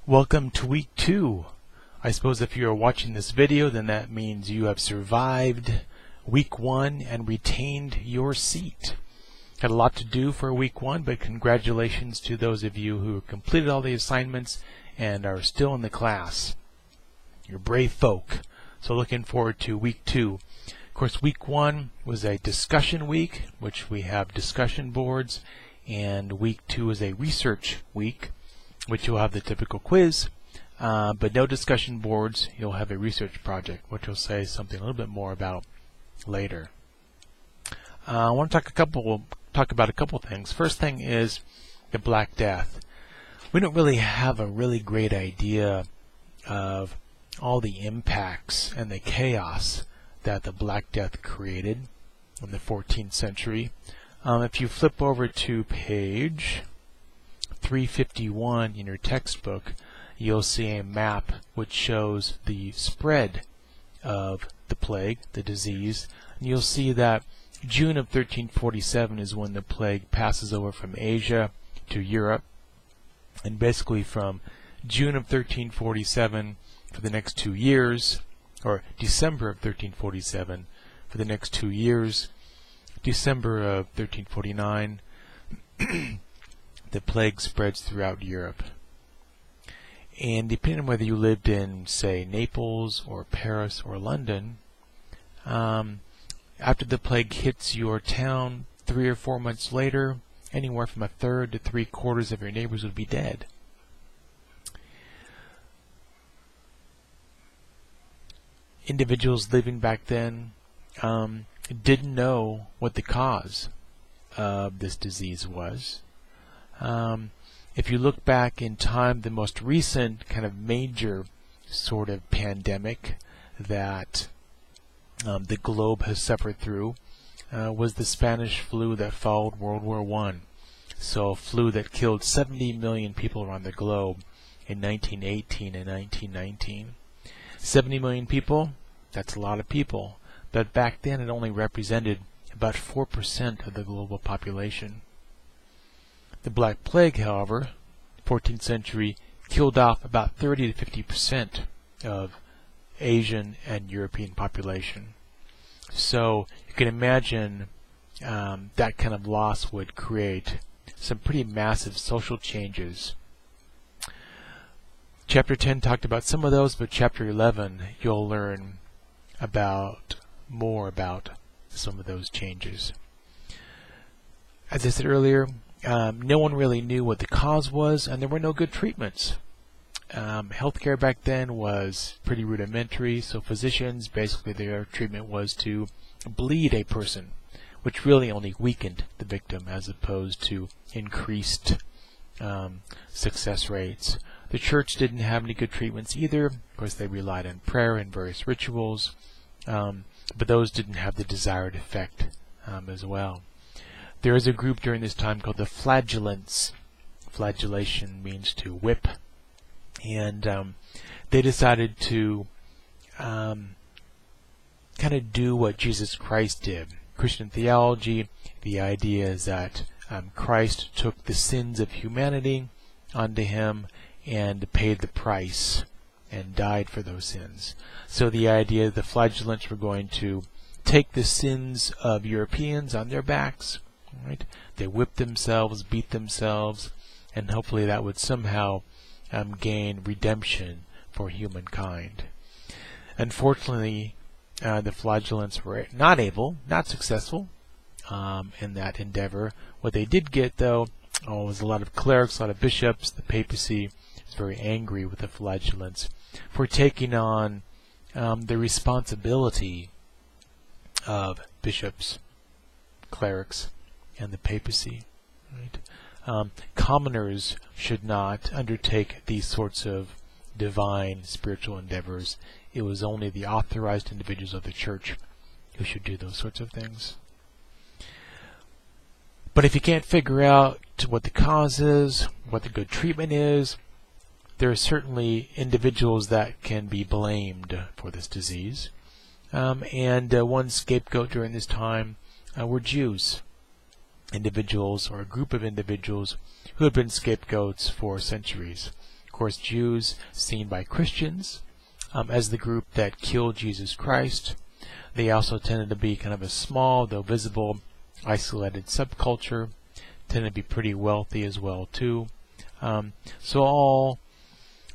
Welcome to week 2. I suppose if you are watching this video, then that means you have survived week 1 and retained your seat. Had a lot to do for week 1, but congratulations to those of you who completed all the assignments and are still in the class. You're brave folk. So looking forward to week 2. Of course, week 1 was a discussion week, which we have discussion boards, and week 2 is a research week, which you'll have the typical quiz, but no discussion boards. You'll have a research project, which we'll say something a little bit more about later. I want to talk about a couple things. First thing is the Black Death. We don't really have a really great idea of all the impacts and the chaos that the Black Death created in the 14th century. If you flip over to page 351 in your textbook, you'll see a map which shows the spread of the plague, the disease, and you'll see that June of 1347 is when the plague passes over from Asia to Europe, and basically from June of 1347 for the next 2 years, or December of 1347 for the next 2 years, December of 1349, the plague spreads throughout Europe. And depending on whether you lived in, say, Naples or Paris or London, after the plague hits your town 3 or 4 months later, anywhere from a third to 3/4 of your neighbors would be dead. Individuals living back then didn't know what the cause of this disease was. If you look back in time, the most recent kind of major sort of pandemic that the globe has suffered through was the Spanish flu that followed World War I. So a flu that killed 70 million people around the globe in 1918 and 1919. 70 million people, that's a lot of people, but back then it only represented about 4% of the global population. The Black Plague, however, 14th century, killed off about 30 to 50% of Asian and European population. So you can imagine that kind of loss would create some pretty massive social changes. Chapter 10 talked about some of those, but Chapter 11 you'll learn more about some of those changes. As I said earlier, no one really knew what the cause was, and there were no good treatments. Healthcare back then was pretty rudimentary, so physicians, basically their treatment was to bleed a person, which really only weakened the victim as opposed to increased success rates. The church didn't have any good treatments either. Of course, they relied on prayer and various rituals, but those didn't have the desired effect as well. There is a group during this time called the Flagellants. Flagellation means to whip. And they decided to kind of do what Jesus Christ did. Christian theology, the idea is that Christ took the sins of humanity onto him and paid the price and died for those sins. So the idea the Flagellants were going to take the sins of Europeans on their backs. Right? They whipped themselves, beat themselves, and hopefully that would somehow gain redemption for humankind. Unfortunately, the Flagellants were not successful in that endeavor. What they did get, though, was a lot of clerics, a lot of bishops. The papacy was very angry with the Flagellants for taking on the responsibility of bishops, clerics, and the papacy. Right? Commoners should not undertake these sorts of divine spiritual endeavors. It was only the authorized individuals of the church who should do those sorts of things. But if you can't figure out what the cause is, what the good treatment is, there are certainly individuals that can be blamed for this disease. And one scapegoat during this time were Jews. Individuals or a group of individuals who had been scapegoats for centuries. Of course, Jews seen by Christians as the group that killed Jesus Christ. They also tended to be kind of a small, though visible, isolated subculture, tended to be pretty wealthy as well too. So all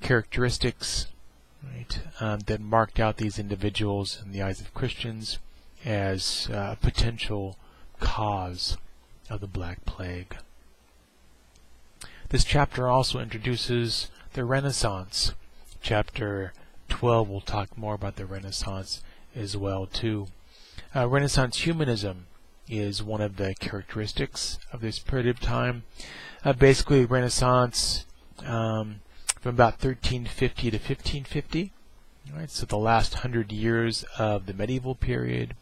characteristics, right, that marked out these individuals in the eyes of Christians as a potential cause of the Black Plague. This chapter also introduces the Renaissance. Chapter 12 will talk more about the Renaissance as well too. Renaissance humanism is one of the characteristics of this period of time. Basically, Renaissance from about 1350 to 1550. Right, so the last 100 years of the medieval period,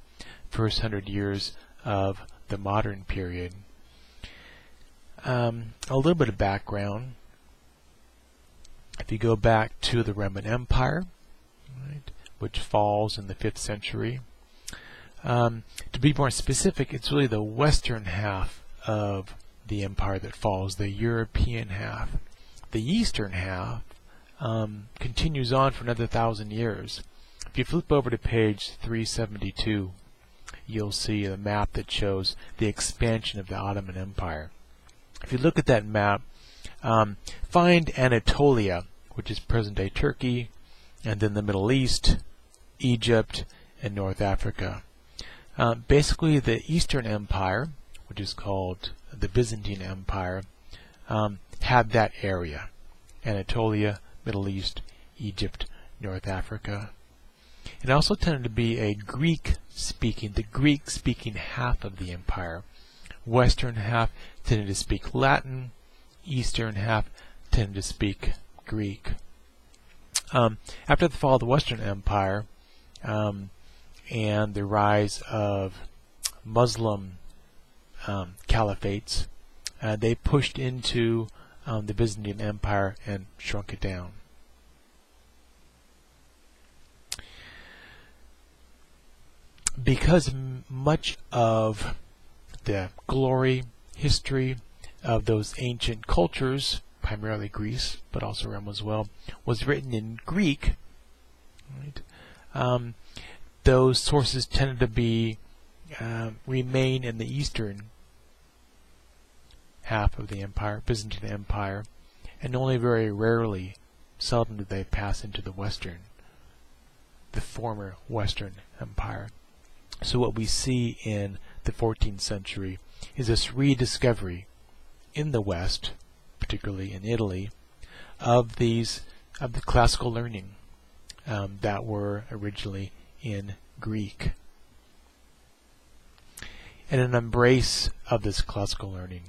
first 100 years of the modern period. A little bit of background. If you go back to the Roman Empire, right, which falls in the 5th century, to be more specific, it's really the western half of the empire that falls, the European half. The eastern half continues on for another 1,000 years. If you flip over to page 372, you'll see a map that shows the expansion of the Ottoman Empire. If you look at that map, find Anatolia, which is present-day Turkey, and then the Middle East, Egypt, and North Africa. Basically, the Eastern Empire, which is called the Byzantine Empire, had that area: Anatolia, Middle East, Egypt, North Africa. It also tended to be a the Greek-speaking half of the empire. Western half tended to speak Latin, Eastern half tended to speak Greek. After the fall of the Western Empire and the rise of Muslim caliphates, they pushed into the Byzantine Empire and shrunk it down. Because much of the glory, history of those ancient cultures, primarily Greece, but also Rome as well, was written in Greek, right? Those sources tended to be remain in the eastern half of the empire, Byzantine Empire, and only very rarely, seldom did they pass into the former Western Empire. So what we see in the 14th century is this rediscovery in the West, particularly in Italy, of the classical learning that were originally in Greek, and an embrace of this classical learning.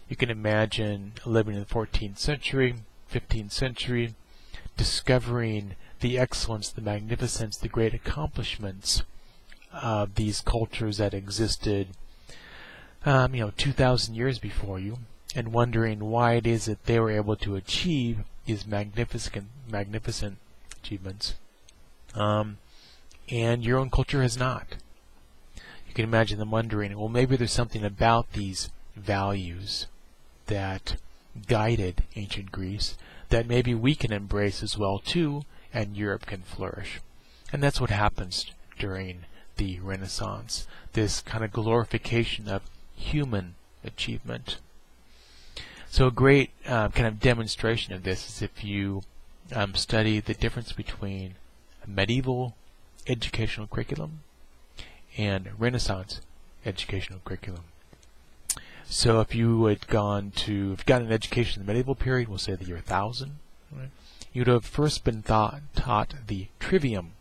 You can imagine living in the 14th century, 15th century, discovering the excellence, the magnificence, the great accomplishments of these cultures that existed 2,000 years before you, and wondering why it is that they were able to achieve these magnificent achievements, and your own culture has not. You can imagine them wondering, well, maybe there's something about these values that guided ancient Greece that maybe we can embrace as well too, and Europe can flourish. And that's what happens during the Renaissance, this kind of glorification of human achievement. So a great kind of demonstration of this is if you study the difference between medieval educational curriculum and Renaissance educational curriculum. So if you had gotten an education in the medieval period, we'll say the year 1000, right, you would have first been taught the trivium.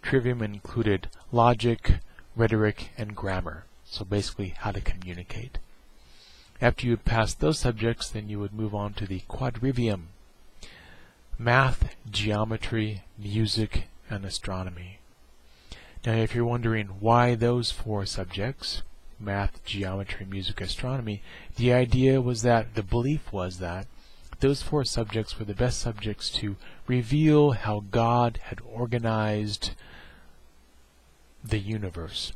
Trivium included logic, rhetoric, and grammar. So basically how to communicate. After you had passed those subjects, then you would move on to the quadrivium: math, geometry, music, and astronomy. Now if you're wondering why those 4 subjects, math, geometry, music, astronomy, the belief was that those 4 subjects were the best subjects to reveal how God had organized the universe.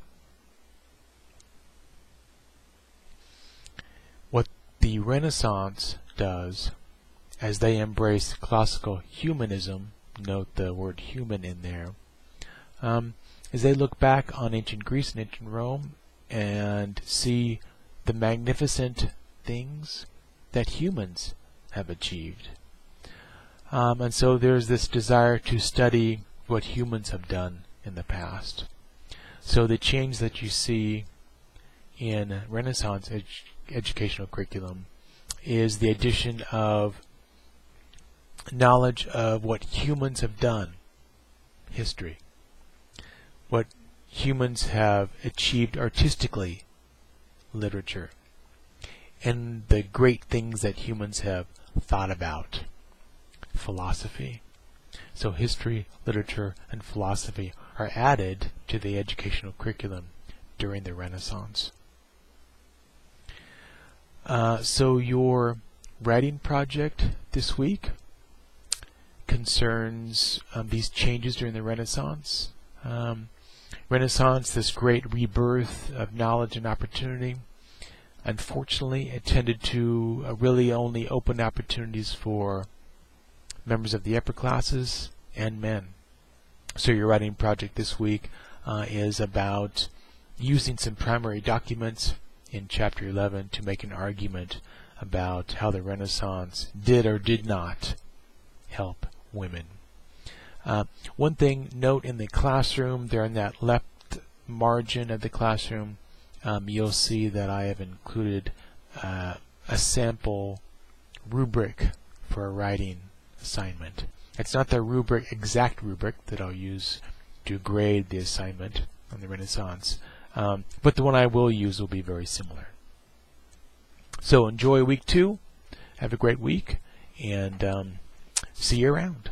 What the Renaissance does, as they embrace classical humanism, note the word human in there, as they look back on ancient Greece and ancient Rome and see the magnificent things that humans have achieved. And so there's this desire to study what humans have done in the past. So the change that you see in Renaissance educational curriculum is the addition of knowledge of what humans have done, history, what humans have achieved artistically, literature, and the great things that humans have thought about, philosophy. So history, literature, and philosophy are added to the educational curriculum during the Renaissance. So your writing project this week concerns these changes during the Renaissance. Renaissance, this great rebirth of knowledge and opportunity, unfortunately it tended to really only open opportunities for members of the upper classes and men. So your writing project this week is about using some primary documents in chapter 11 to make an argument about how the Renaissance did or did not help women. One thing, note in the classroom, there in that left margin of the classroom, you'll see that I have included a sample rubric for a writing assignment. It's not the exact rubric that I'll use to grade the assignment on the Renaissance, but the one I will use will be very similar. So enjoy week 2, have a great week, and see you around.